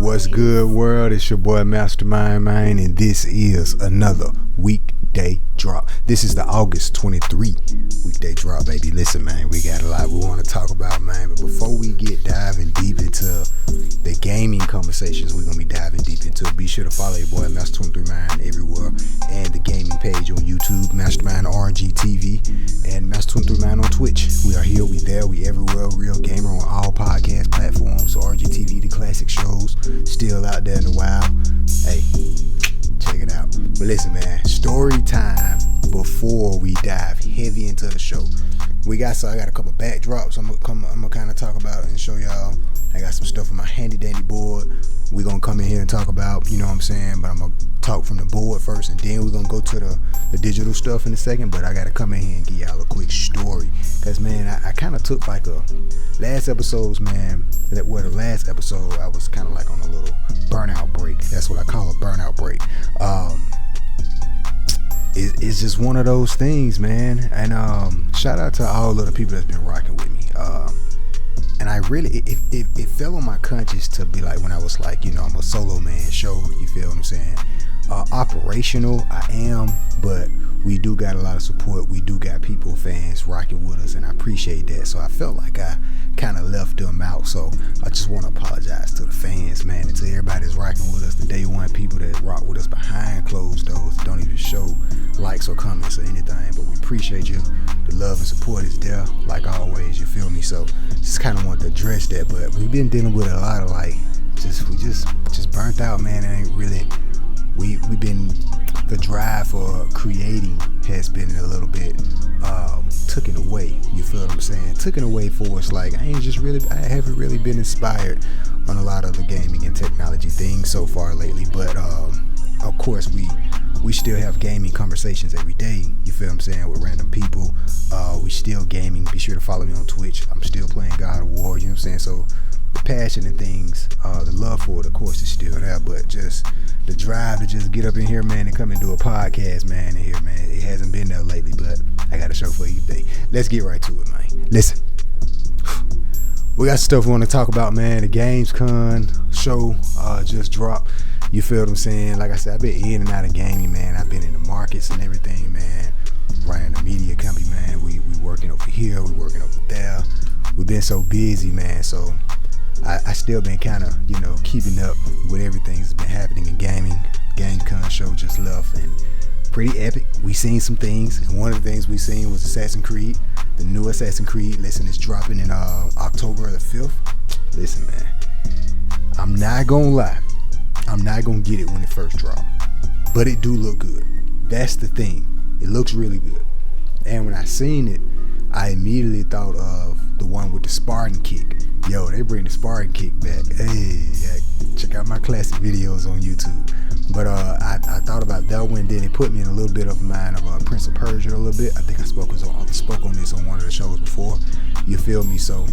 What's good, world? It's your boy Mastermind Man, and this is another weekday drop. This is the August 23 weekday drop, baby. Listen, man, we got a lot we want to talk about, man. But before we get diving deep into the gaming conversations we're going to be diving deep into, be sure to follow your boy Master23Man everywhere, and the gaming page on YouTube, Mastermind RNG TV, and Master23Man on Twitch. We are here, we there, we everywhere. Real Gamer on all podcast platforms. So RNG TV, the classic shows, still out there in the wild. Hey, check it out. But listen, man, story time before we dive heavy into the show. I got a couple backdrops I'm gonna kind of talk about and show y'all. I got some stuff on my handy dandy board we're gonna come in here and talk about, you know what I'm saying? But I'm gonna talk from the board first, and then we're gonna go to the digital stuff in a second. But I gotta come in here and give y'all a quick story, because man, I kind of took like the last episodes, man. The last episode I was kind of like on a little burnout break. That's what I call a burnout break. It's just one of those things, man. And shout out to all of the people that's been rocking with me. And I really, it fell on my conscience to be like, when I was like, you know, I'm a solo man show, you feel what I'm saying? Operational, I am, but we do got a lot of support. We do got people, fans rocking with us, and I appreciate that. So I felt like I kind of left them out. So I just want to apologize to the fans, man, and to everybody that's rocking with us, the day one people that rock with us behind closed doors, don't even show likes or comments or anything, but we appreciate you. The love and support is there, like always, you feel me? So just kind of want to address that. But we've been dealing with a lot of like, we just burnt out, man. It ain't really, we've been, the drive for creating has been a little bit taken away, you feel what I'm saying? Taken away for us. Like, I haven't really been inspired on a lot of the gaming and technology things so far lately. But of course we still have gaming conversations every day, you feel what I'm saying, with random people. We still gaming. Be sure to follow me on Twitch. I'm still playing God of War, you know what I'm saying? So the passion and things, the love for it, of course, is still there, but just the drive to just get up in here, man, and come and do a podcast, man, in here, man, it hasn't been there lately. But I got a show for you today. Let's get right to it, man. Listen, we got stuff we want to talk about, man. The GameCon show just dropped. You feel what I'm saying? Like I said, I've been in and out of gaming, man. I've been in the markets and everything, man. Running a media company, man. We working over here, we working over there. We've been so busy, man. So I still been kind of, you know, keeping up with everything that's been happening in gaming. GameCon show just left, and pretty epic. We seen some things, and one of the things we seen was Assassin's Creed, the new Assassin's Creed. Listen, it's dropping in October the 5th. Listen, man, I'm not gonna lie, I'm not gonna get it when it first dropped, but it do look good. That's the thing, it looks really good. And when I seen it, I immediately thought of the one with the Spartan kick. Yo, they bring the Spartan kick back. Hey, check out my classic videos on YouTube. But I thought about that one. Then it put me in a little bit of mind of Prince of Persia a little bit. I think I spoke on this on one of the shows before. You feel me? So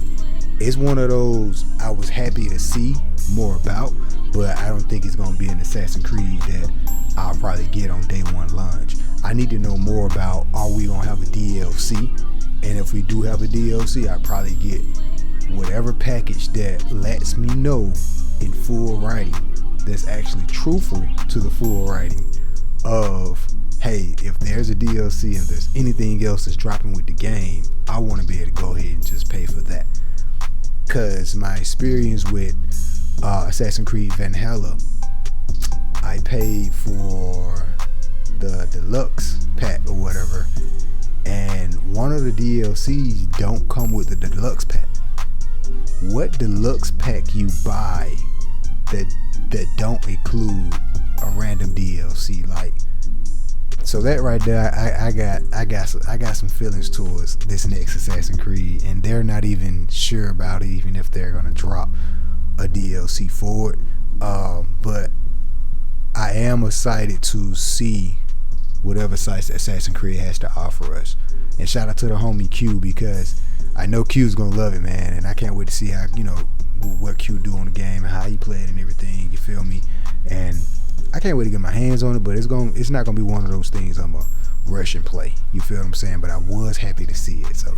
it's one of those I was happy to see more about, but I don't think it's gonna be an Assassin's Creed that I'll probably get on day one launch. I need to know more about, are we gonna have a DLC? And if we do have a DLC, I'll probably get whatever package that lets me know in full writing, that's actually truthful to the full writing of, hey, if there's a DLC and there's anything else that's dropping with the game, I want to be able to go ahead and just pay for that. Because my experience with Assassin's Creed Valhalla, I paid for the deluxe pack or whatever, and one of the DLCs don't come with the deluxe pack. What deluxe pack you buy that don't include a random DLC? Like, so that right there, I got some feelings towards this next Assassin's Creed, and they're not even sure about it, even if they're gonna drop a DLC for it. But I am excited to see whatever Assassin's Creed has to offer us. And shout out to the homie Q, because I know Q's gonna love it, man, and I can't wait to see how, you know, what Q do on the game and how he play it and everything, you feel me? And I can't wait to get my hands on it, but it's not gonna be one of those things I'm a rush and play, you feel what I'm saying? But I was happy to see it. So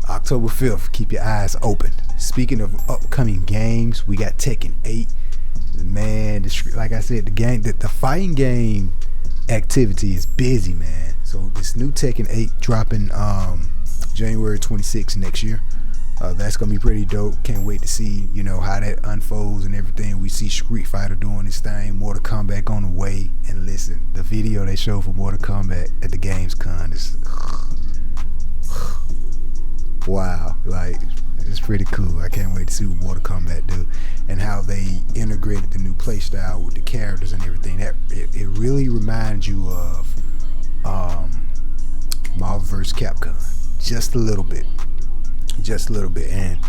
October 5th, keep your eyes open. Speaking of upcoming games, we got Tekken 8 Man, like I said, the fighting game activity is busy, man. So this new Tekken 8 dropping January 26th next year. That's gonna be pretty dope. Can't wait to see, how that unfolds and everything. We see Street Fighter doing this thing, Mortal Kombat on the way. And listen, the video they showed for Mortal Kombat at the GameCon is wow, like it's pretty cool. I can't wait to see what Mortal Kombat do and how they integrated the new playstyle with the characters and everything. That it really reminds you of Marvel vs. Capcom, just a little bit. And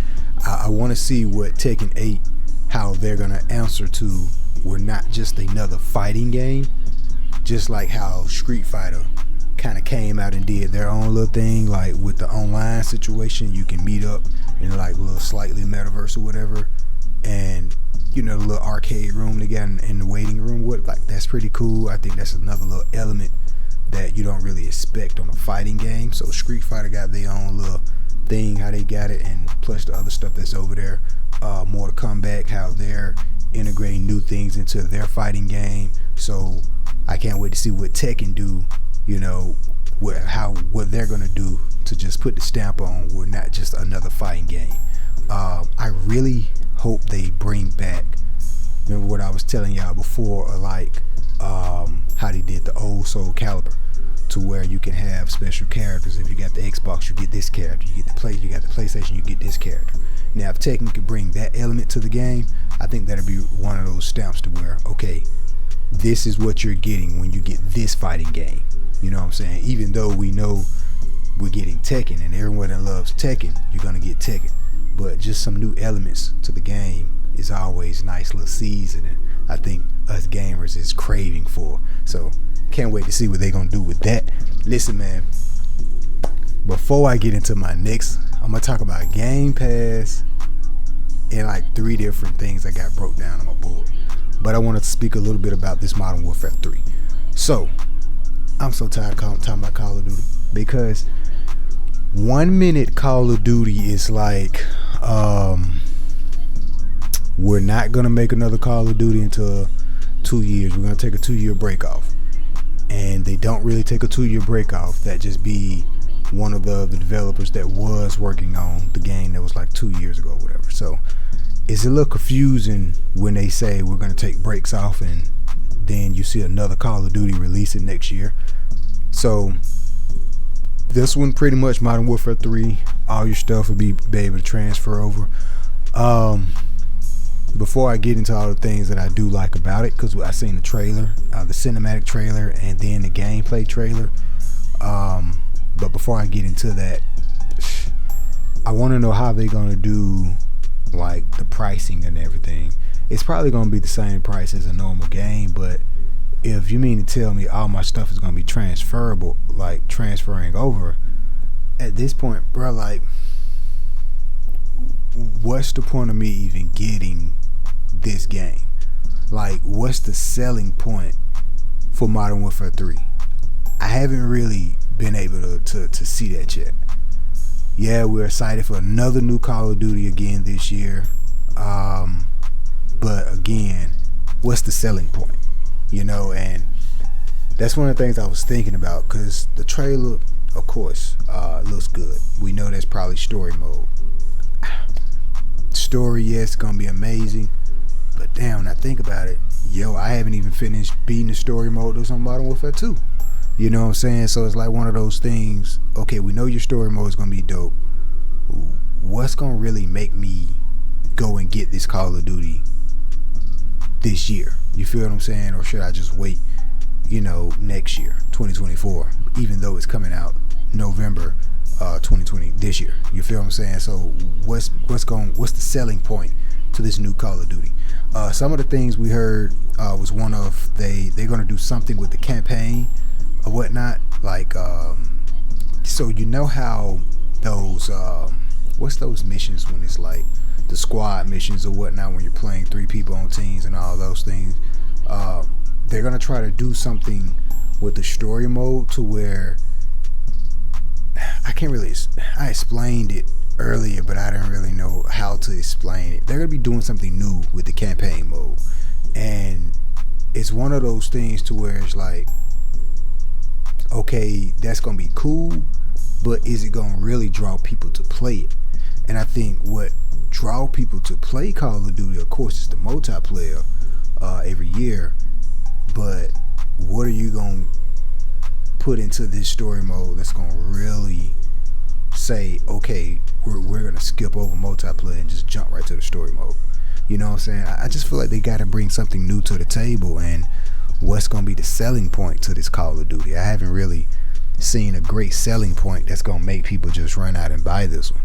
I want to see what Tekken 8, how they're gonna answer to. We're not just another fighting game, just like how Street Fighter kind of came out and did their own little thing, like with the online situation. You can meet up in like a little slightly metaverse or whatever, and the little arcade room they got in the waiting room. That's pretty cool. I think that's another little element that you don't really expect on a fighting game. So Street Fighter got their own little thing, how they got it, and plus the other stuff that's over there. Mortal Kombat, how they're integrating new things into their fighting game. So I can't wait to see what Tekken do. What they're gonna do to just put the stamp on we're not just another fighting game. I really hope they bring back, remember what I was telling y'all before, like how they did the old Soul Calibur, to where you can have special characters. If you got the Xbox, you get this character. You got the PlayStation, you get this character. Now if Tekken could bring that element to the game, I think that'd be one of those stamps to where, okay, this is what you're getting when you get this fighting game. You know what I'm saying? Even though we know we're getting Tekken and everyone that loves Tekken, you're gonna get Tekken, but just some new elements to the game is always nice little seasoning. I think us gamers is craving for. So can't wait to see what they're gonna do with that. Listen, man, before I get into my next, I'm gonna talk about Game Pass and like 3 different things I got broke down on my board. But I want to speak a little bit about this Modern Warfare 3. So I'm so tired of talking about Call of Duty, because 1 minute Call of Duty is like we're not gonna make another Call of Duty until 2 years. We're gonna take a 2-year break off, and they don't really take a 2-year break off. That just be one of the developers that was working on the game that was like 2 years ago or whatever. So it's a little confusing when they say we're gonna take breaks off and then you see another Call of Duty releasing next year. So this one, pretty much Modern Warfare 3, all your stuff will be able to transfer over. Before I get into all the things that I do like about it, because I seen the trailer, the cinematic trailer, and then the gameplay trailer. But before I get into that, I want to know how they're gonna do like the pricing and everything. It's probably gonna be the same price as a normal game, but if you mean to tell me all my stuff is gonna be transferable, like transferring over, at this point, bro, like, what's the point of me even getting this game? Like, what's the selling point for Modern Warfare 3? I haven't really been able to see that yet. Yeah, we're excited for another new Call of Duty again this year. But again, what's the selling point? And that's one of the things I was thinking about, because the trailer, of course, looks good. We know there's probably story mode. Story, yes, gonna be amazing. But damn, when I think about it, I haven't even finished beating the story mode that's on Modern Warfare 2. You know what I'm saying? So it's like one of those things, okay, we know your story mode is gonna be dope. What's gonna really make me go and get this Call of Duty this year? You feel what I'm saying? Or should I just wait, next year, 2024, even though it's coming out November 2020 this year? You feel what I'm saying? So what's the selling point to this new Call of Duty? Some of the things we heard was one of they're gonna do something with the campaign or whatnot, like so how those what's those missions when it's like the squad missions or whatnot, when you're playing 3 people on teams and all those things, they're gonna try to do something with the story mode to where I explained it earlier, but I didn't really know how to explain it. They're gonna be doing something new with the campaign mode, And it's one of those things to where it's like, okay, that's gonna be cool, but is it gonna really draw people to play it? And I think what draw people to play Call of Duty, of course, is the multiplayer every year. But what are you gonna put into this story mode that's gonna really say, okay, we're gonna skip over multiplayer and just jump right to the story mode? You know what I'm saying? I just feel like they gotta bring something new to the table, and what's gonna be the selling point to this Call of Duty? I haven't really seen a great selling point that's gonna make people just run out and buy this one.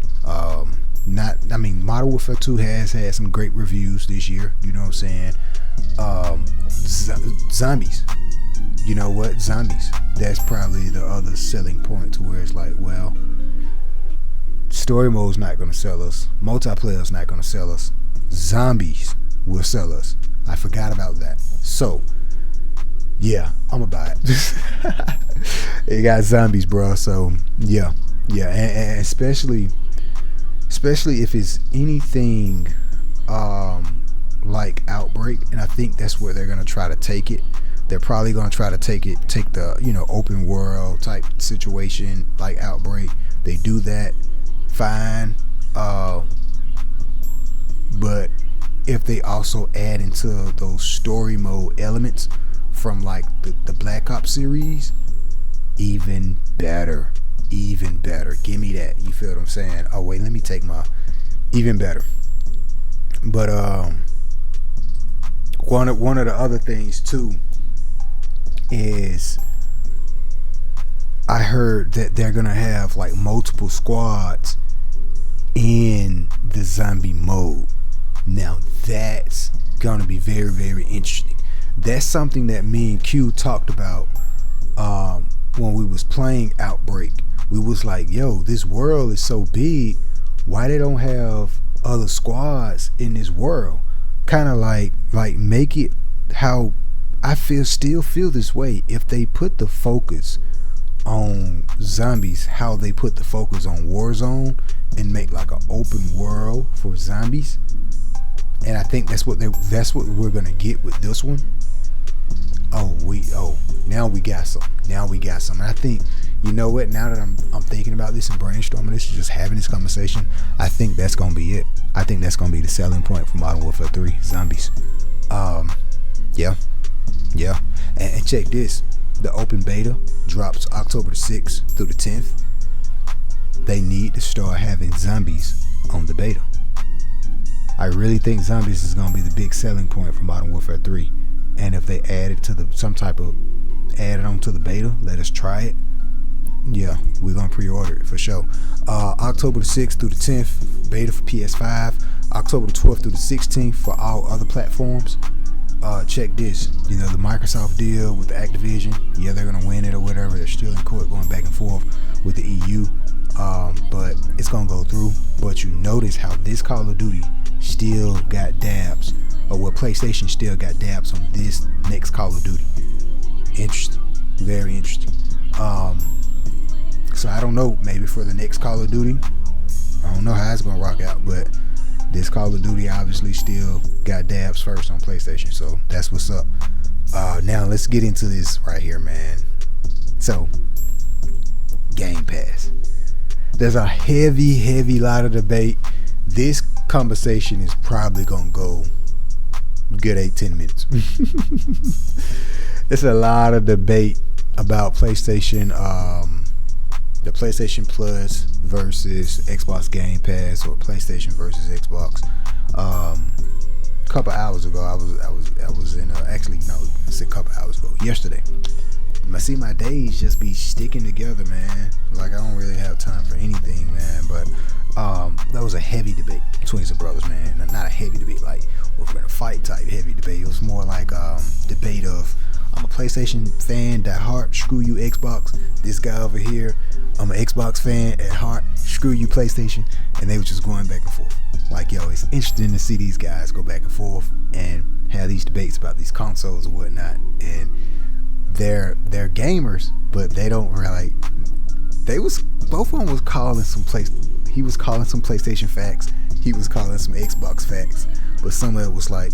Modern Warfare 2 has had some great reviews this year. You know what I'm saying? Zombies. You know what? Zombies. That's probably the other selling point to where it's like, well, story mode's not gonna sell us. Multiplayer's not gonna sell us. Zombies will sell us. I forgot about that. So, yeah, I'ma buy it. It got zombies, bro. So, yeah, and especially if it's anything like Outbreak, and I think that's where they're gonna try to take it. They're probably gonna try to take the open world type situation like Outbreak. They do that, fine. But if they also add into those story mode elements from like the Black Ops series, even better. Give me that. You feel what I'm saying? Oh wait, let me take my even better. But one of the other things too is I heard that they're gonna have like multiple squads in the zombie mode. Now that's gonna be very, very interesting. That's something that me and Q talked about when we was playing Outbreak. We was like, yo, this world is so big, why they don't have other squads in this world? Kind of like make it how I still feel this way. If they put the focus on zombies, how they put the focus on Warzone, and make like an open world for zombies, and I think that's what we're gonna get with this one. Now we got some. And I think, you know what? Now that I'm thinking about this and brainstorming this, just having this conversation, I think that's gonna be it. I think that's gonna be the selling point for Modern Warfare 3: zombies. Yeah. And check this: the open beta drops October the 6th through the 10th. They need to start having zombies on the beta. I really think zombies is gonna be the big selling point for Modern Warfare 3. And if they add it to add it on to the beta, let us try it. Yeah, we're gonna pre-order it for sure. October the 6th through the 10th, beta for PS5. October the 12th through the 16th for all other platforms. Check this, the Microsoft deal with the Activision. Yeah, they're gonna win it or whatever. They're still in court going back and forth with the EU. But it's gonna go through. But you notice how this Call of Duty still got dabs, or what PlayStation still got dabs on this next Call of Duty. Interesting, very interesting. So I don't know, maybe for the next Call of Duty, I don't know how it's gonna rock out, but this Call of Duty obviously still got dabs first on PlayStation, so that's what's up. Now let's get into this right here, man. So, Game Pass. There's a heavy lot of debate. This conversation is probably gonna go good 8-10 minutes. There's a lot of debate about PlayStation, the PlayStation Plus versus Xbox Game Pass, or PlayStation versus Xbox. A couple hours ago, I was in a couple hours ago, yesterday. I see my days just be sticking together, man. Like I don't really have time for anything, man. But that was a heavy debate between some brothers, man. Not a heavy debate like we're gonna fight type heavy debate. It was more like debate of, I'm a PlayStation fan at heart, screw you Xbox. This guy over here, I'm an Xbox fan at heart, screw you PlayStation. And they were just going back and forth. Like, yo, it's interesting to see these guys go back and forth and have these debates about these consoles and whatnot. And they're gamers, but they don't really. Both of them was calling some he was calling some PlayStation facts, he was calling some Xbox facts, but some of it was like,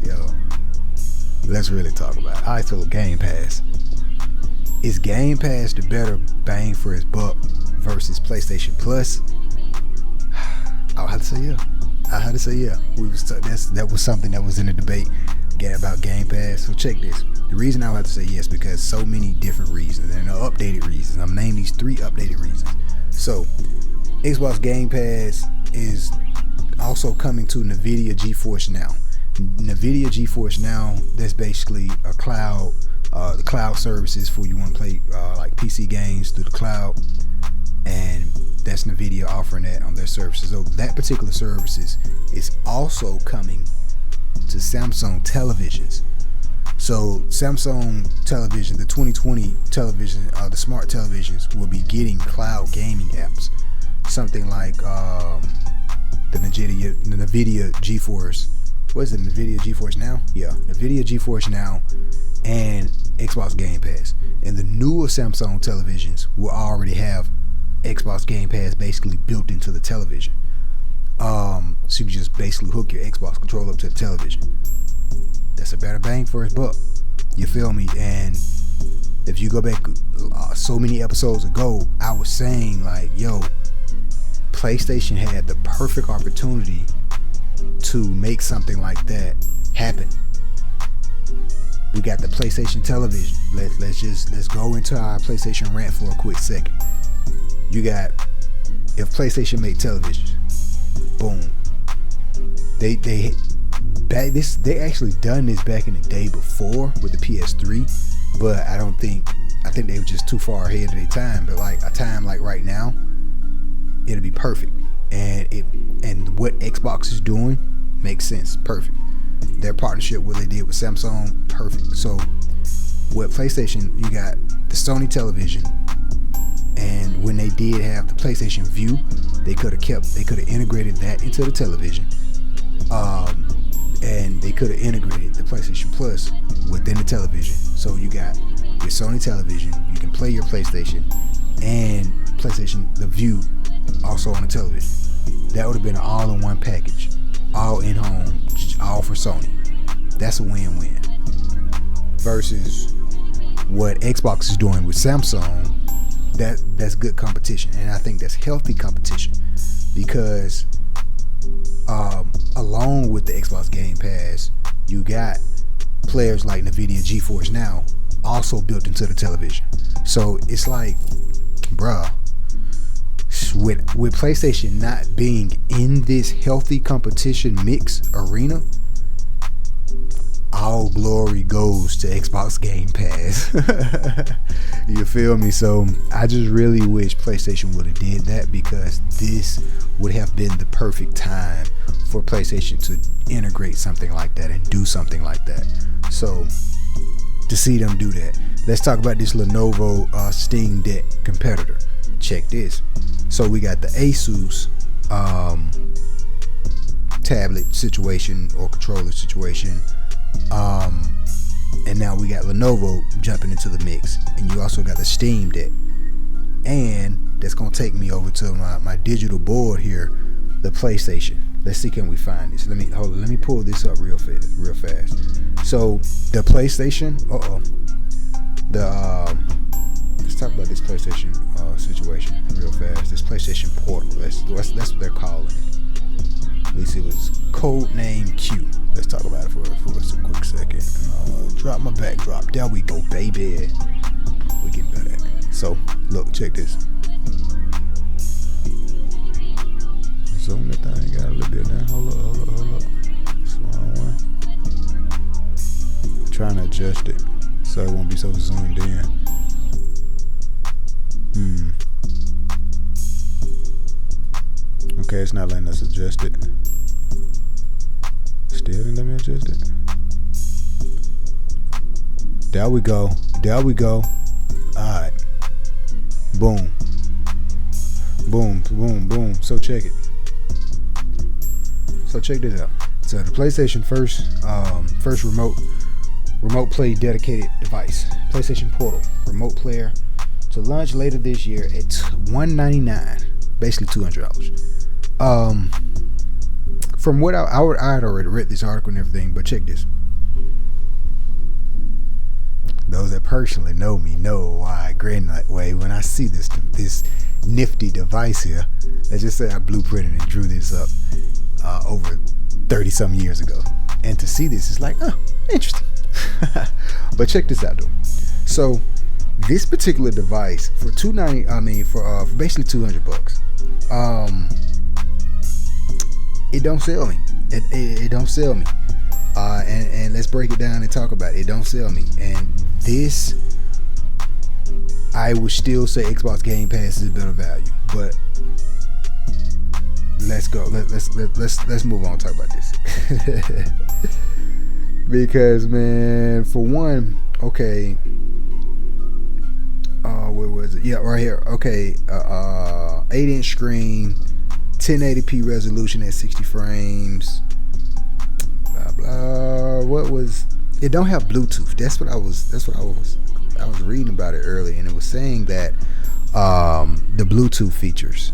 yo, Let's really talk about it. Alright, so Game Pass. Is Game Pass the better bang for its buck versus PlayStation Plus? I'll have to say yeah. That was something that was in the debate about Game Pass. So check this. The reason I'll have to say yes because so many different reasons and updated reasons. I'm naming these 3 updated reasons. So Xbox Game Pass is also coming to Nvidia GeForce Now. Nvidia GeForce Now, that's basically a cloud, the cloud services for you want to play like PC games through the cloud, and that's Nvidia offering that on their services. So that particular services is also coming to Samsung televisions. So Samsung television, the 2020 television, the smart televisions will be getting cloud gaming apps, something like the Nvidia GeForce. What is it? Nvidia GeForce Now? Yeah, Nvidia GeForce Now and Xbox Game Pass. And the newer Samsung televisions will already have Xbox Game Pass basically built into the television. So you can just basically hook your Xbox controller up to the television. That's a better bang for its buck. You feel me? And if you go back so many episodes ago, I was saying like, yo, PlayStation had the perfect opportunity to make something like that happen. We got the PlayStation television. Let's go into our PlayStation rant for a quick second. You got, if PlayStation made televisions, boom. They actually done this back in the day before with the PS3, but I think they were just too far ahead of their time. But like a time like right now, it'll be perfect. And what Xbox is doing makes sense. Perfect. Their partnership, what they did with Samsung, perfect. So with PlayStation, you got the Sony television, and when they did have the PlayStation View, they could have integrated that into the television, and they could have integrated the PlayStation Plus within the television. So you got your Sony television, you can play your PlayStation and PlayStation the View also on the television. That would have been an all-in-one package, all in-home, all for Sony. That's a win-win. Versus what Xbox is doing with Samsung, that's good competition, and I think that's healthy competition because along with the Xbox Game Pass, you got players like Nvidia GeForce Now also built into the television. So it's like, bruh, with PlayStation not being in this healthy competition mix arena, all glory goes to Xbox Game Pass. You feel me? So I just really wish PlayStation would have did that, because this would have been the perfect time for PlayStation to integrate something like that and do something like that. So to see them do that, let's talk about this Lenovo Steam Deck competitor. Check this. So we got the Asus tablet situation or controller situation, and now we got Lenovo jumping into the mix, and you also got the Steam Deck, and that's gonna take me over to my digital board here, the PlayStation. Let's see, can we find this? Let me pull this up real fast. So the PlayStation, let's talk about this PlayStation situation real fast. This PlayStation Portal, that's what they're calling it. At least it was code name Q. Let's talk about it for us a quick second. Drop my backdrop. There we go, baby. We're getting better at it. So look, check this. Zoom that thing out a little bit now. Hold up. Slow one. I'm trying to adjust it so it won't be so zoomed in. Okay, it's not letting us adjust it. Still didn't let me adjust it. There we go. Alright. Boom. So check it. So check this out. So the PlayStation first remote play dedicated device, PlayStation Portal remote player, to launch later this year at $199, basically $200. From what I had already read this article and everything, but check this. those that personally know me know why I grin that way when I see this nifty device here. Let's just say I blueprinted and drew this up over 30 some years ago, and to see this is like, oh, interesting. But check this out though. So this particular device for $290, for basically $200, it don't sell me. It don't sell me. And let's break it down and talk about it. It don't sell me. And this, I would still say Xbox Game Pass is a better value. But let's go. Let's move on and talk about this. Because, man, for one, okay. Where was it? Yeah, right here. Okay, 8-inch screen, 1080p resolution at 60 frames. Blah blah. What was? It don't have Bluetooth. That's what I was reading about it earlier, and it was saying that the Bluetooth features.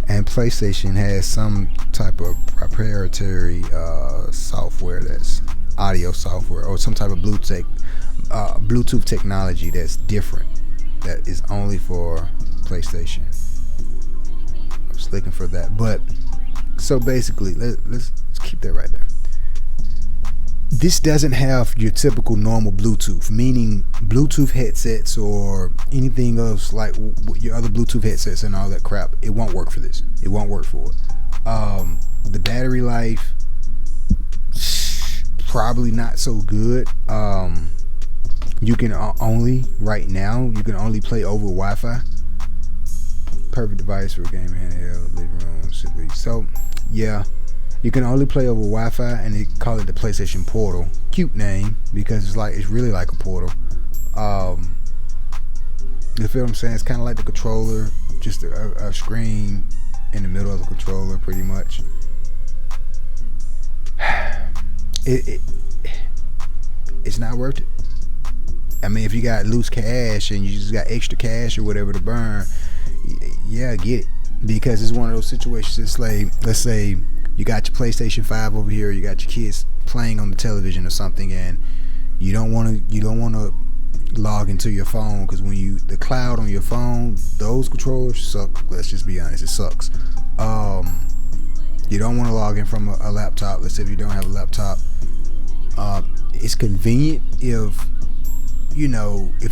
And PlayStation has some type of proprietary software, that's audio software, or some type of Bluetooth technology that's different, that is only for PlayStation. I was looking for that, but so basically, let's keep that right there. This doesn't have your typical normal Bluetooth, meaning Bluetooth headsets or anything else like your other Bluetooth headsets and all that crap. It won't work for this. It won't work for it. The battery life, probably not so good. You can only, right now, you can only play over Wi-Fi. Perfect device for game handheld, living room, simply. So, yeah. You can only play over Wi-Fi, and they call it the PlayStation Portal. Cute name, because it's really like a portal. You feel what I'm saying? It's kind of like the controller, just a screen in the middle of the controller, pretty much. It's not worth it. I mean, if you got loose cash and you just got extra cash or whatever to burn, yeah, get it, because it's one of those situations. It's like, let's say you got your PlayStation 5 over here, you got your kids playing on the television or something, and you don't want to log into your phone, because when the cloud on your phone, those controllers suck. Let's just be honest, it sucks. You don't want to log in from a laptop. Let's say if you don't have a laptop, it's convenient if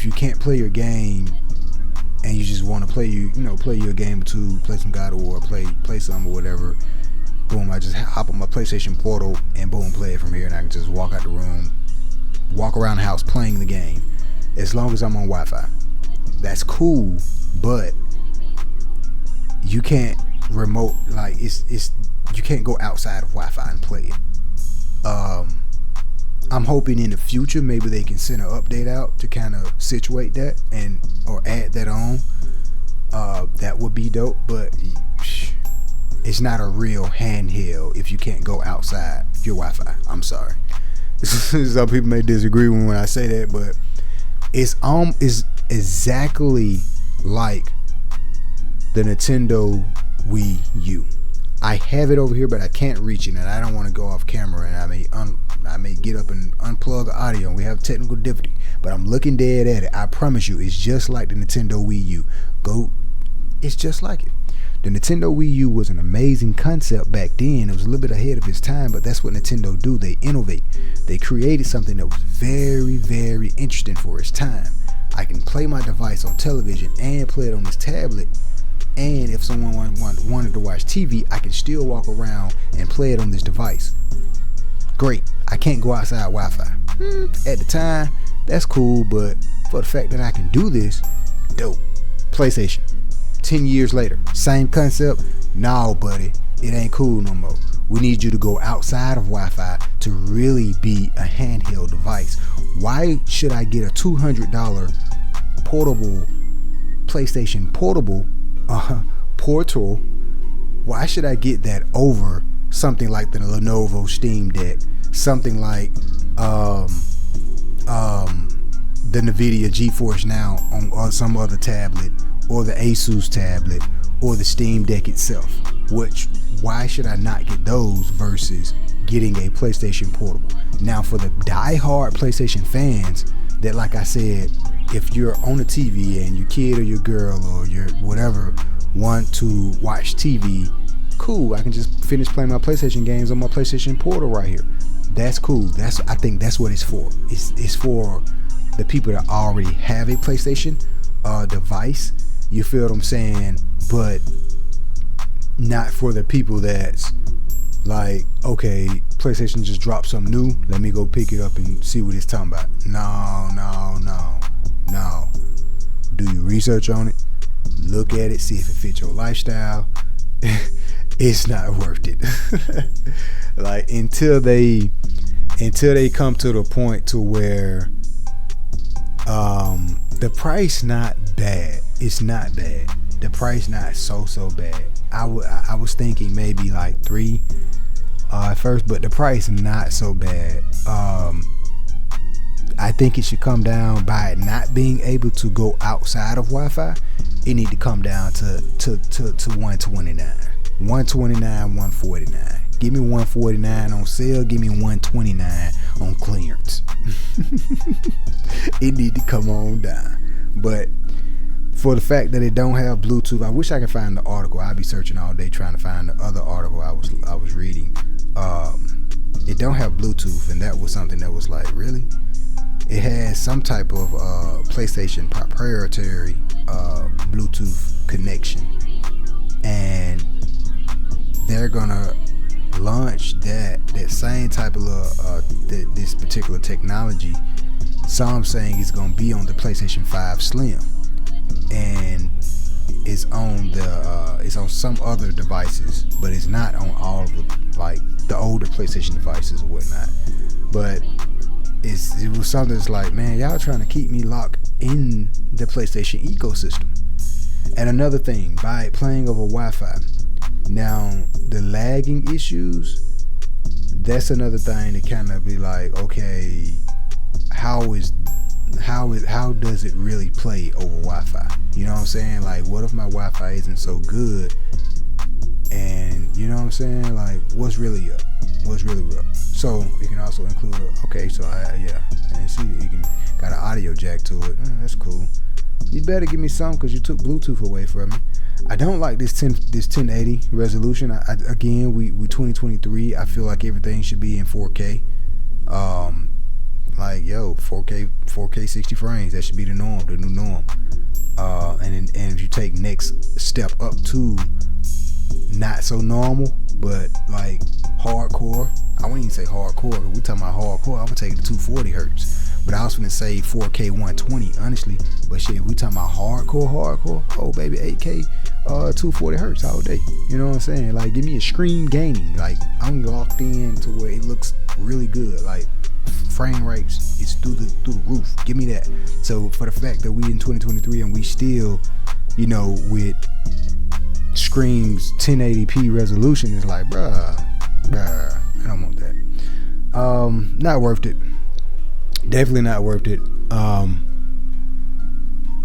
you can't play your game and you just want to play your game or two, play some God of War, play some or whatever. Boom, I just hop on my PlayStation Portal and boom, play it from here, and I can just walk out the room, walk around the house playing the game, as long as I'm on Wi-Fi. That's cool, but you can't remote, like you can't go outside of Wi-Fi and play it. I'm hoping in the future maybe they can send an update out to kind of situate that or add that on. That would be dope, but it's not a real handheld if you can't go outside your Wi-Fi. I'm sorry. Some people may disagree when I say that, but it's exactly like the Nintendo Wii U. I have it over here, but I can't reach it, and I don't want to go off camera, and I may get up and unplug the audio, and we have technical difficulty, but I'm looking dead at it. I promise you, it's just like the Nintendo Wii U. It's just like it. The Nintendo Wii U was an amazing concept back then. It was a little bit ahead of its time, but that's what Nintendo do. They innovate. They created something that was very, very interesting for its time. I can play my device on television and play it on this tablet, and if someone wanted to watch TV, I can still walk around and play it on this device. Great. I can't go outside Wi-Fi. At the time, that's cool, but for the fact that I can do this, dope. PlayStation. 10 years later, same concept. No, buddy, it ain't cool no more. We need you to go outside of Wi-Fi to really be a handheld device. Why should I get a $200 portable PlayStation Portal? Why should I get that over something like the Lenovo Steam Deck, something like the Nvidia GeForce Now on some other tablet, or the Asus tablet, or the Steam Deck itself? Why should I not get those versus getting a PlayStation Portable? Now for the die-hard PlayStation fans, that, like I said, if you're on a TV and your kid or your girl or your whatever want to watch TV, cool, I can just finish playing my PlayStation games on my PlayStation Portal right here. That's cool. I think that's what it's for. It's for the people that already have a PlayStation device. You feel what I'm saying? But not for the people that's like, okay, PlayStation just dropped something new, let me go pick it up and see what it's talking about. No. Do your research on it, look at it, see if it fits your lifestyle. It's not worth it. Like until they come to the point to where the price not bad. It's not bad. The price not so bad. I was thinking maybe like 3 at first, but the price not so bad. I think it should come down by not being able to go outside of Wi-Fi. It need to come down to 129, 149. Give me 149 on sale. Give me 129 on clearance. It need to come on down. But for the fact that it don't have Bluetooth, I wish I could find the article. I'd be searching all day trying to find the other article I was reading. It don't have Bluetooth, and that was something that was like, really? It has some type of PlayStation proprietary Bluetooth connection, and they're gonna launch that same type of this particular technology. Some saying it's gonna be on the PlayStation 5 Slim, and it's on some other devices, but it's not on all of the, like the older PlayStation devices or whatnot. But it was something that's like, man, y'all trying to keep me locked in the PlayStation ecosystem. And another thing, by playing over Wi-Fi, now the lagging issues, that's another thing to kind of be like, okay, how does it really play over Wi-Fi? You know what I'm saying? Like, what if my Wi-Fi isn't so good? And you know what I'm saying? Like, what's really up? So you can also include and see that you can got an audio jack to it. That's cool. You better give me some, because you took Bluetooth away from me. I don't like this 1080 resolution. Again, we 2023. I feel like everything should be in 4K. Like, 4K 60 frames. That should be the norm, the new norm. And if you take next step up to not so normal, but like hardcore. I wouldn't even say hardcore, because we talking about hardcore. I would take it to 240 hertz. But I was gonna say 4K 120, honestly. But shit, if we talking about hardcore, oh baby, 8K 240 hertz all day. You know what I'm saying? Like, give me a screen gaming. Like, I'm locked in to where it looks really good. Like, frame rates is through the roof. Give me that. So for the fact that we in 2023 and we still, with Scream's 1080p resolution, is like, bruh, I don't want that. Not worth it. Definitely not worth it.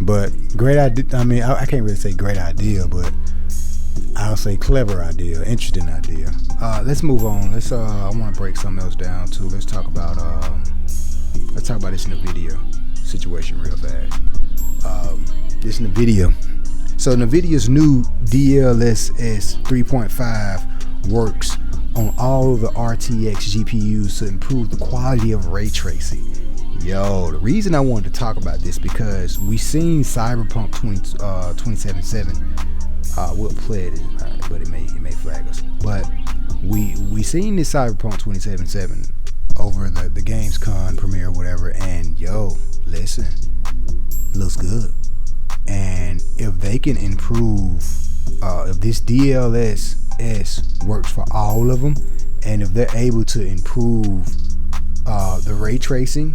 But great idea. I mean, I can't really say great idea, but I'll say clever idea, interesting idea. Let's move on. I want to break something else down too. Let's talk about this Nvidia situation real fast. This Nvidia. So Nvidia's new DLSS 3.5 works on all of the RTX GPUs to improve the quality of ray tracing. The reason I wanted to talk about this, because we seen Cyberpunk 2077. We'll play it, but it may flag us. But we seen this Cyberpunk 2077 over the GameCon premiere or whatever, and listen, looks good. And if they can improve, if this DLSS works for all of them, and if they're able to improve the ray tracing,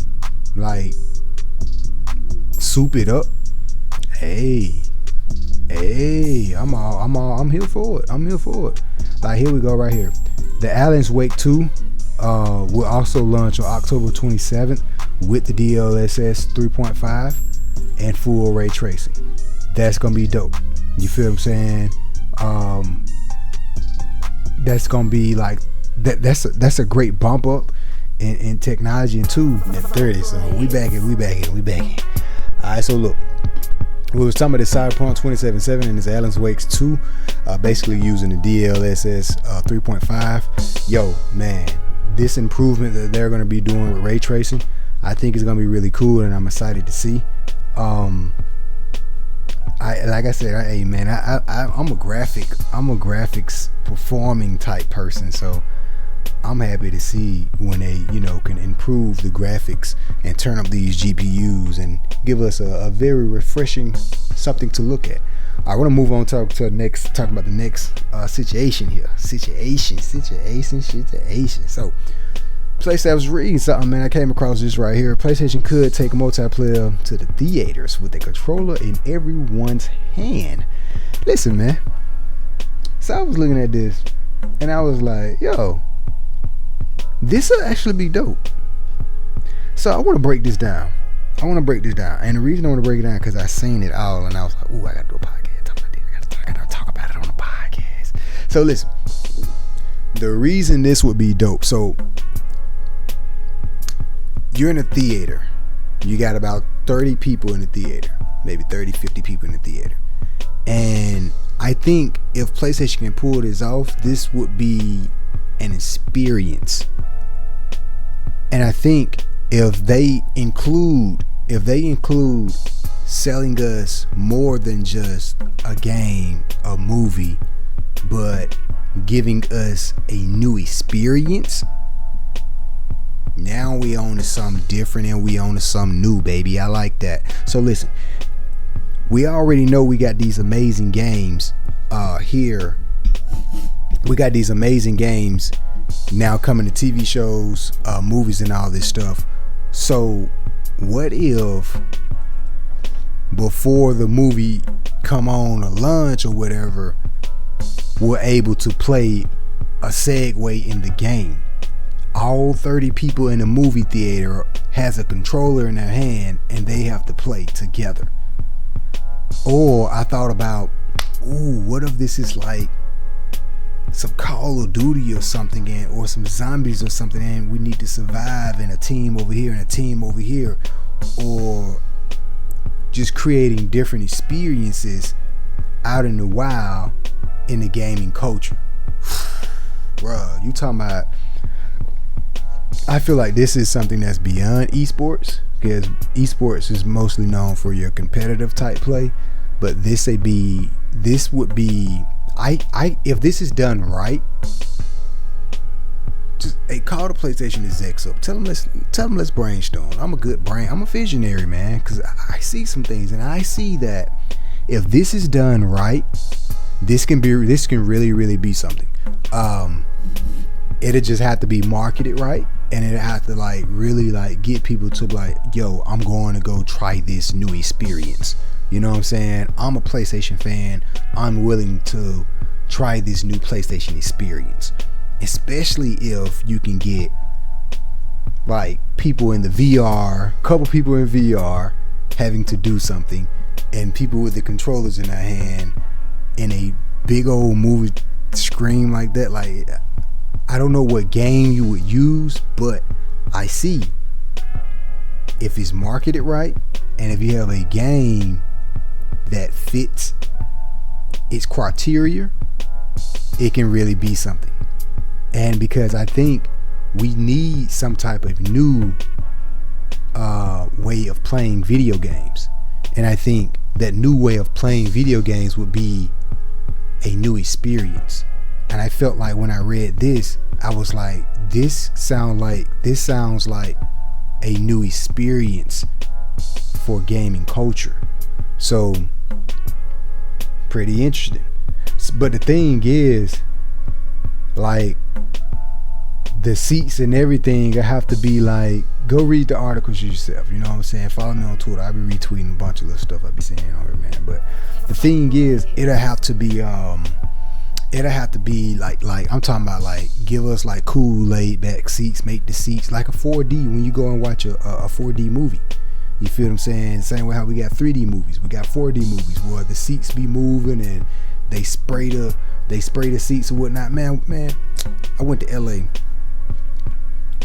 like soup it up, hey, I'm here for it. Like, here we go right here. The Alan's Wake 2 will also launch on October 27th with the DLSS 3.5 and full ray tracing. That's gonna be dope. You feel what I'm saying? That's gonna be like that's a great bump up in technology, and 2 at 30. So we back in. Alright, so look, we was talking about the Cyberpunk 2077 and this Alan Wake's 2, basically using the DLSS 3.5. Yo, man, this improvement that they're going to be doing with ray tracing, I think is going to be really cool, and I'm excited to see. I'm a graphics performing type person, so I'm happy to see when they, can improve the graphics and turn up these GPUs and give us a very refreshing something to look at. I want to move on talk about the next situation here. Situation. So, PlayStation, I was reading something, man. I came across this right here. PlayStation could take multiplayer to the theaters with a controller in everyone's hand. Listen, man. So I was looking at this, and I was like, yo, this will actually be dope. So I want to break this down. And the reason I want to break it down because I seen it all, and I was like, ooh, I got to do a podcast. Talk about this. I got to talk about it on the podcast. So listen, the reason this would be dope. So you're in a theater. You got about 30 people in the theater. Maybe 30, 50 people in the theater. And I think if PlayStation can pull this off, this would be an experience. And I think if they include selling us more than just a game, a movie, but giving us a new experience, now we own to something different and we own to something new, baby. I like that. So listen, we already know we got these amazing games here. We got these amazing games now coming to TV shows, movies, and all this stuff. So what if before the movie come on or lunch or whatever, we're able to play a segue in the game? All 30 people in the movie theater has a controller in their hand and they have to play together. Or I thought about, what if this is like some Call of Duty or something, or some zombies or something, and we need to survive in a team over here and a team over here, or just creating different experiences out in the wild in the gaming culture. Bruh, you talking about, I feel like this is something that's beyond esports, because esports is mostly known for your competitive type play, but this would be if this is done right, just call the PlayStation execs up. Tell them let's brainstorm. I'm a visionary, man, because I see some things, and I see that if this is done right, this can really, really be something. It'll just have to be marketed right, and it'll have to really get people to yo, I'm going to go try this new experience. You know what I'm saying? I'm a PlayStation fan. I'm willing to try this new PlayStation experience. Especially if you can get people in the VR, couple people in VR having to do something, and people with the controllers in their hand in a big old movie screen like that. I don't know what game you would use, but I see if it's marketed right, and if you have a game that fits its criteria, it can really be something. And because I think we need some type of new way of playing video games, and I think that new way of playing video games would be a new experience. And I felt like when I read this, I was like, this sounds like a new experience for gaming culture. So pretty interesting. But the thing is, the seats and everything have to be go read the articles yourself. You know what I'm saying? Follow me on Twitter. I'll be retweeting a bunch of little stuff I be seeing on here, man. But the thing is, it'll have to be I'm talking about give us cool laid back seats, make the seats like a 4D when you go and watch a 4D movie. You feel what I'm saying? Same way how we got 3D movies, we got 4D movies where the seats be moving and they spray the seats and whatnot. Man, I went to LA,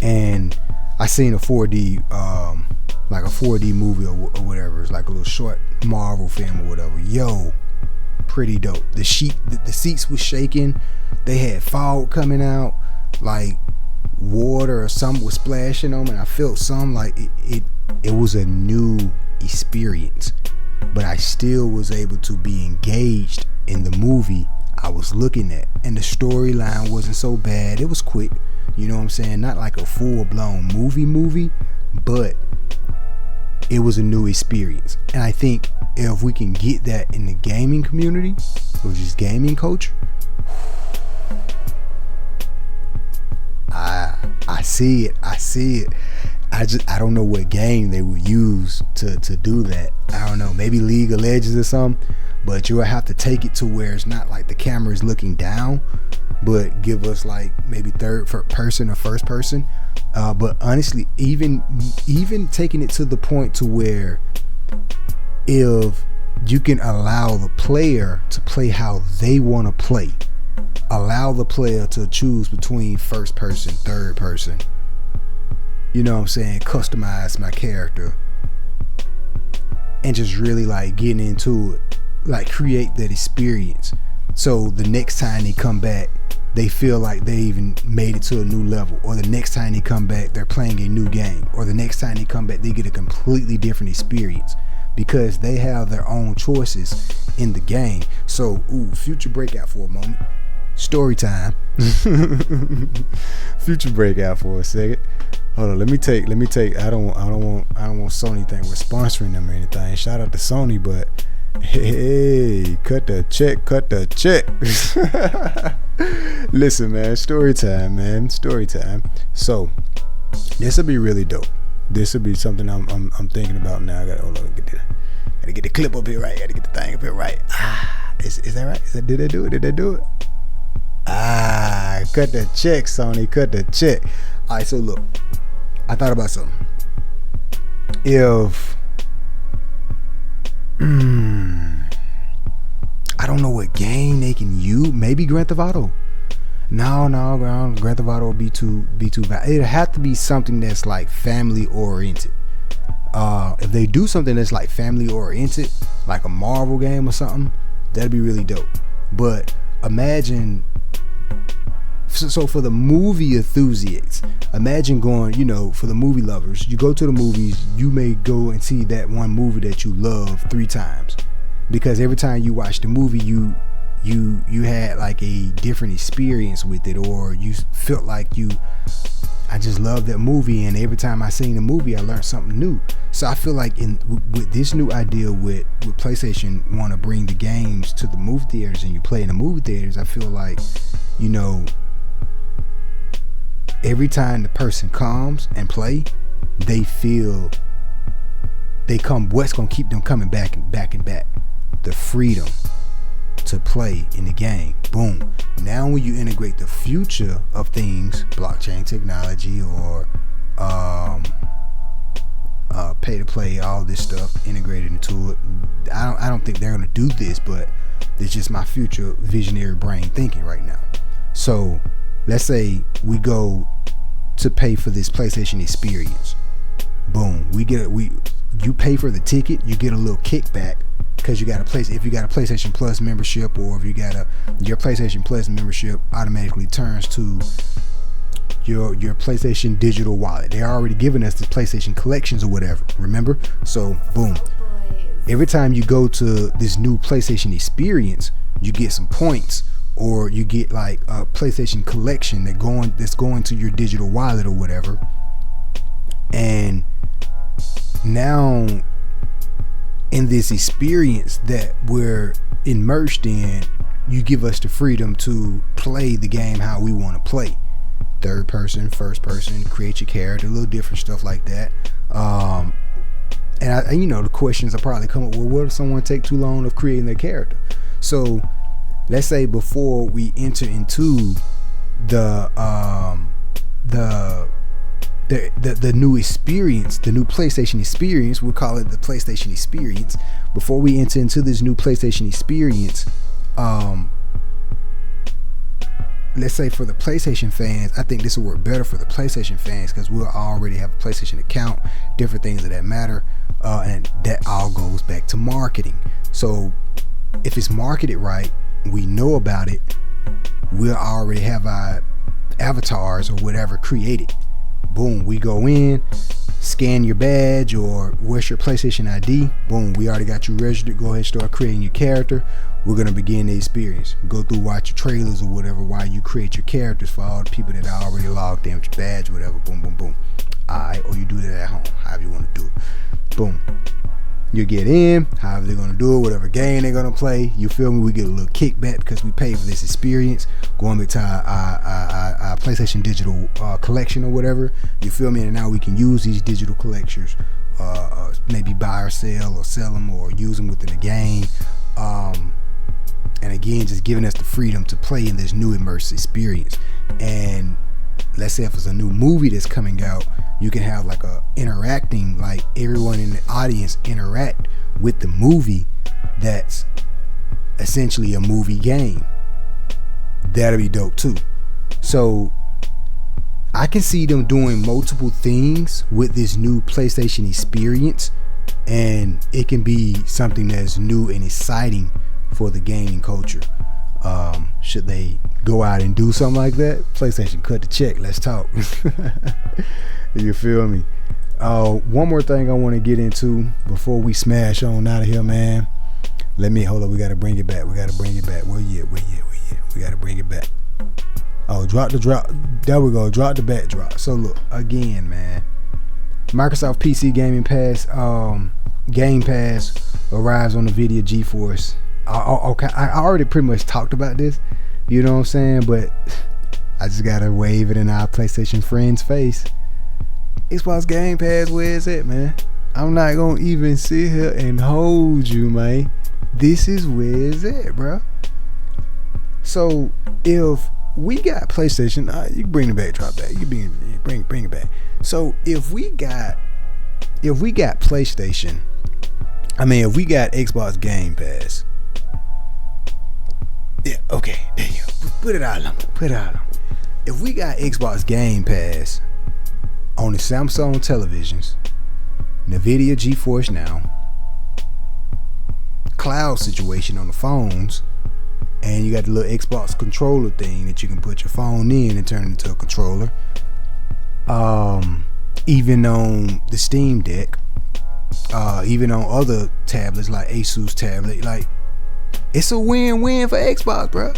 and I seen a 4D like a 4D movie or whatever. It's like a little short Marvel film or whatever. Yo, pretty dope. The seats was shaking. They had fog coming out, like water or something was splashing on me. And I felt some like it was a new experience, but I still was able to be engaged in the movie I was looking at, and the storyline wasn't so bad. It was quick, you know what I'm saying? Not like a full-blown movie, but it was a new experience. And I think if we can get that in the gaming community, or just gaming culture, I see it. I don't know what game they would use to do that. I don't know, maybe League of Legends or something, but you'll have to take it to where it's not like the camera is looking down, but give us like maybe third person or first person. But honestly, even taking it to the point to where if you can allow the player to play how they want to play, allow the player to choose between first person, third person, you know what I'm saying, customize my character, and just really like getting into it, like create that experience, so the next time they come back they feel like they even made it to a new level, or the next time they come back they're playing a new game, or the next time they come back they get a completely different experience because they have their own choices in the game. So future breakout for a moment, story time. Future breakout for a second. Hold on, let me take I don't want Sony think we're sponsoring them or anything. Shout out to Sony, but hey, cut the check. Listen, man, story time. So this will be really dope. This will be something I'm thinking about now. I gotta get the clip up here right. Gotta get the thing up here right. Is that right? Did they do it? Cut the check, Sony. Cut the check. All right, so look, I thought about something. If I don't know what game they can use. Maybe Grand Theft Auto. No, Grand Theft Auto will be too bad. It'll have to be something that's like family oriented. If they do something that's like family oriented, like a Marvel game or something, that'd be really dope. But imagine, so for the movie enthusiasts, imagine going, for the movie lovers, you go to the movies, you may go and see that one movie that you love 3 times, because every time you watch the movie, you had like a different experience with it, or you felt like I just love that movie, and every time I seen the movie I learned something new. So I feel like with this new idea with PlayStation want to bring the games to the movie theaters and you play in the movie theaters, I feel like every time the person comes and play, they feel what's gonna keep them coming back and back and back? The freedom to play in the game. Boom. Now when you integrate the future of things, blockchain technology or pay to play, all this stuff integrated into it, I don't think they're gonna do this, but it's just my future visionary brain thinking right now. So let's say we go to pay for this PlayStation experience. Boom. You pay for the ticket, you get a little kickback because you got a place. If you got a PlayStation Plus membership, or if you got your PlayStation Plus membership automatically turns to your PlayStation digital wallet. They're already giving us the PlayStation collections or whatever, remember? So boom, every time you go to this new PlayStation experience, you get some points, or you get like a PlayStation collection that's going to your digital wallet or whatever. And now in this experience that we're immersed in, you give us the freedom to play the game how we want to play. Third person, first person, create your character, a little different stuff like that. And the questions will probably come up, well, what if someone take too long of creating their character? So let's say before we enter into the new experience, the new PlayStation experience, we'll call it the PlayStation experience. Before we enter into this new PlayStation experience, let's say for the PlayStation fans, I think this will work better for the PlayStation fans because we'll already have a PlayStation account, different things of that matter, and that all goes back to marketing. So if it's marketed right, we know about it, we'll already have our avatars or whatever created. Boom, we go in, scan your badge or where's your PlayStation ID. Boom, we already got you registered. Go ahead and start creating your character. We're going to begin the experience. Go through, watch your trailers or whatever while you create your characters for all the people that are already logged in with your badge or whatever. Boom, boom, boom. Alright, or you do that at home, however you want to do it. Boom. You get in, however they're going to do it, whatever game they're going to play. You feel me? We get a little kickback because we paid for this experience. Going back to our PlayStation Digital collection or whatever. You feel me? And now we can use these digital collectors. Maybe buy or sell them or use them within the game. And again, just giving us the freedom to play in this new immersive experience. And let's say if it's a new movie that's coming out, you can have like a interacting, like everyone in the audience interact with the movie that's essentially a movie game. That'll be dope too. So I can see them doing multiple things with this new PlayStation experience, and it can be something that's new and exciting for the gaming culture. Should they go out and do something like that? PlayStation, cut the check. Let's talk. You feel me? One more thing I want to get into before we smash on out of here, man. Hold up. We got to bring it back. Where you? We got to bring it back. Oh, drop. There we go. Drop the backdrop. So look, again, man. Microsoft PC Gaming Pass, Game Pass arrives on Nvidia GeForce. Okay, I already pretty much talked about this, you know what I'm saying, but I just gotta wave it in our PlayStation friends' face. Xbox Game Pass, where is it, man? I'm not gonna even sit here and hold you, man. This is where it's at, bro. So if we got PlayStation, you can bring the backdrop back. You can bring it back. So if we got PlayStation, if we got Xbox Game Pass. Yeah, okay, there you go. Put it out on. If we got Xbox Game Pass on the Samsung televisions, Nvidia GeForce Now, cloud situation on the phones, and you got the little Xbox controller thing that you can put your phone in and turn it into a controller. Even on the Steam Deck, even on other tablets like Asus tablet, like, it's a win-win for Xbox, bro.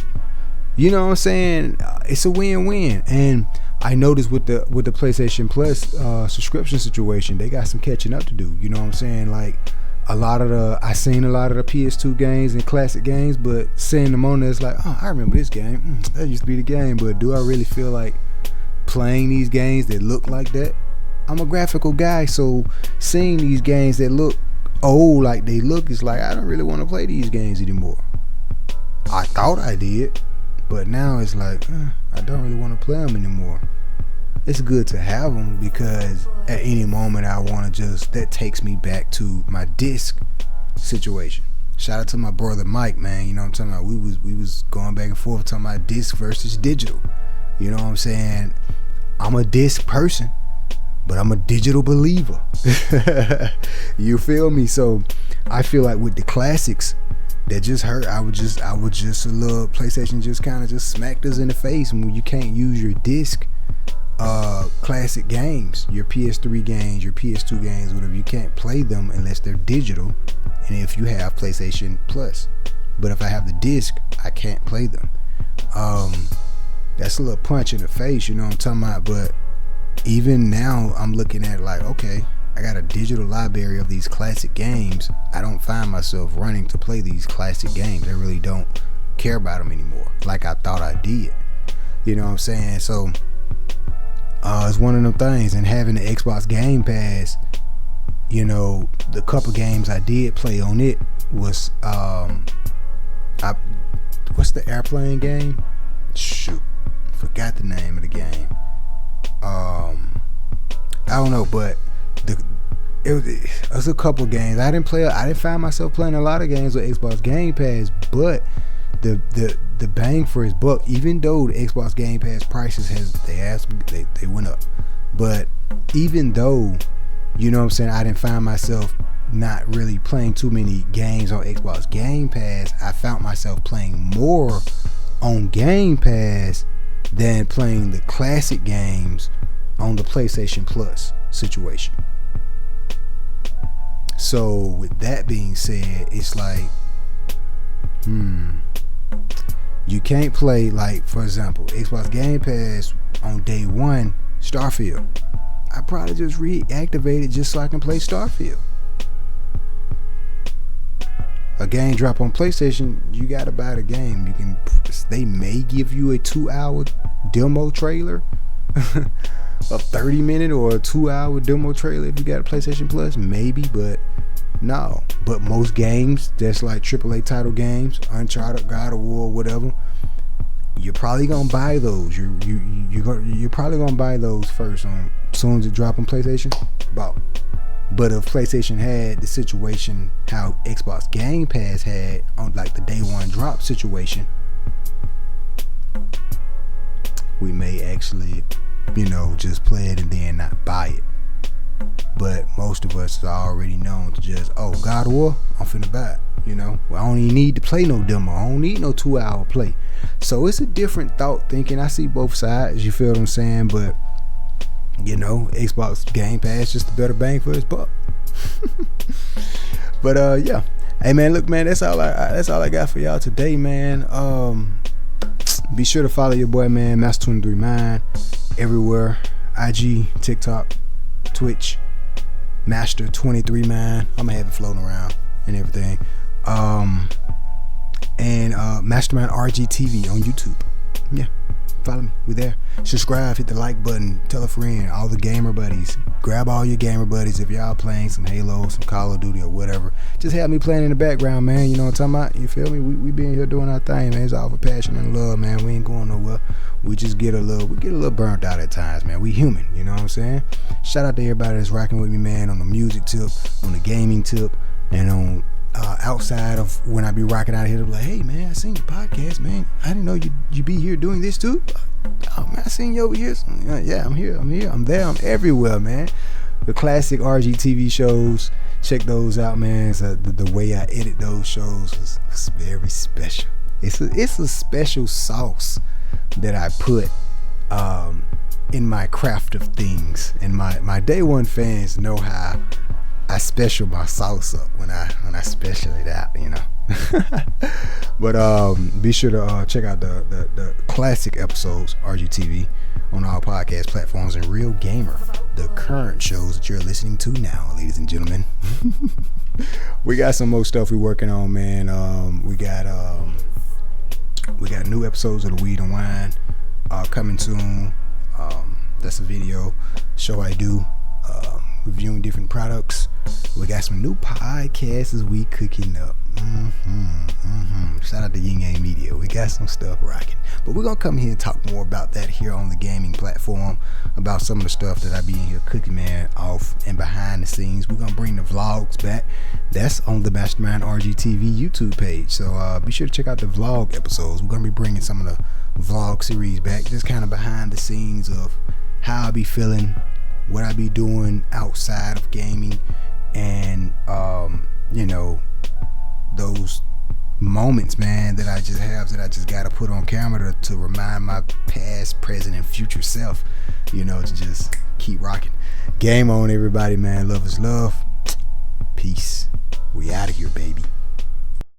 You know what I'm saying? It's a win-win. And I noticed with the PlayStation Plus subscription situation, they got some catching up to do. You know what I'm saying? Like, I seen a lot of the PS2 games and classic games, but seeing them on there, it's like, oh, I remember this game. That used to be the game. But do I really feel like playing these games that look like that? I'm a graphical guy, so seeing these games that look old like they look, it's like, I don't really want to play these games anymore. I thought I did, but now it's like, I don't really want to play them anymore. It's good to have them because at any moment I want to that takes me back to my disc situation. Shout out to my brother Mike, man. You know what I'm talking about? We was going back and forth talking about disc versus digital. You know what I'm saying? I'm a disc person, but I'm a digital believer. You feel me? So I feel like with the classics that just hurt, I would just a little PlayStation just kind of just smacked us in the face when you can't use your disc classic games, your PS3 games, your PS2 games, whatever. You can't play them unless they're digital, and if you have PlayStation Plus. But if I have the disc, I can't play them. That's a little punch in the face, you know what I'm talking about? But even now, I'm looking at like, okay, I got a digital library of these classic games. I don't find myself running to play these classic games. I really don't care about them anymore like I thought I did. You know what I'm saying? So it's one of them things. And having the Xbox Game Pass, you know, the couple games I did play on it was what's the airplane game? Shoot, forgot the name of the game. I don't know, but it was a couple games I didn't find myself playing a lot of games with Xbox Game Pass, but the bang for his buck, even though the Xbox Game Pass prices they went up, but even though, you know what I'm saying, I didn't find myself not really playing too many games on Xbox Game Pass, I found myself playing more on Game Pass than playing the classic games on the PlayStation Plus situation. So with that being said, it's like, you can't play, like, for example, Xbox Game Pass on day one, Starfield. I probably just reactivate it just so I can play Starfield. A game drop on PlayStation, you gotta buy the game. They may give you a 2-hour demo trailer, a 30-minute or a 2-hour demo trailer if you got a PlayStation Plus, maybe, but no. But most games that's like AAA title games, Uncharted, God of War, whatever, you're probably gonna buy those. You're probably gonna buy those first on as soon as it drop on PlayStation. But if PlayStation had the situation how Xbox Game Pass had on like the day one drop situation, we may actually, just play it and then not buy it. But most of us are already known to just, God of War, I'm finna buy it. Well, I don't even need to play no demo. I don't need no 2-hour play. So it's a different thought thinking. I see both sides, you feel what I'm saying? But Xbox Game Pass just a better bang for its buck. But yeah. Hey man, look man, that's all I got for y'all today, man. Be sure to follow your boy, man, Master23Mind, everywhere. IG, TikTok, Twitch, Master23Mind. I'ma have it floating around and everything. And Mastermind RGTV on YouTube. Yeah, follow me. We there. Subscribe, hit the like button, tell a friend, all the gamer buddies. Grab all your gamer buddies if y'all playing some Halo, some Call of Duty or whatever. Just have me playing in the background, man. You know what I'm talking about? You feel me? We been here doing our thing, man. It's all for passion and love, man. We ain't going nowhere. We just get a little burnt out at times, man. We human, you know what I'm saying? Shout out to everybody that's rocking with me, man, on the music tip, on the gaming tip, and on outside of when I be rocking out here, to be like, hey man, I seen your podcast, man. I didn't know you be here doing this too. Oh man, I seen you over here. Yeah, I'm here, I'm there, I'm everywhere, man. The classic RGTV shows, check those out, man. So the way I edit those shows is very special. It's a special sauce that I put in my craft of things, and my day one fans know how I special my sauce up when I special it out, But be sure to check out the classic episodes, RGTV, on all podcast platforms, and Real Gamer, the current shows that you're listening to now, ladies and gentlemen. We got some more stuff we're working on, man. We got new episodes of the Weed and Wine coming soon. That's a video show I do, reviewing different products. We got some new podcasts we cooking up. Shout out to Yin Yang Media. We got some stuff rocking, but we're gonna come here and talk more about that here on the gaming platform, about some of the stuff that I be in here cooking, man, off and behind the scenes. We're gonna bring the vlogs back. That's on the Mastermind RGTV YouTube page, so be sure to check out the vlog episodes. We're gonna be bringing some of the vlog series back, just kind of behind the scenes of how I be feeling, what I be doing outside of gaming, and those moments, man, that I just have, that I just gotta put on camera to remind my past, present, and future self, to just keep rocking. Game on, everybody, man. Love is love. Peace. We out of here, baby.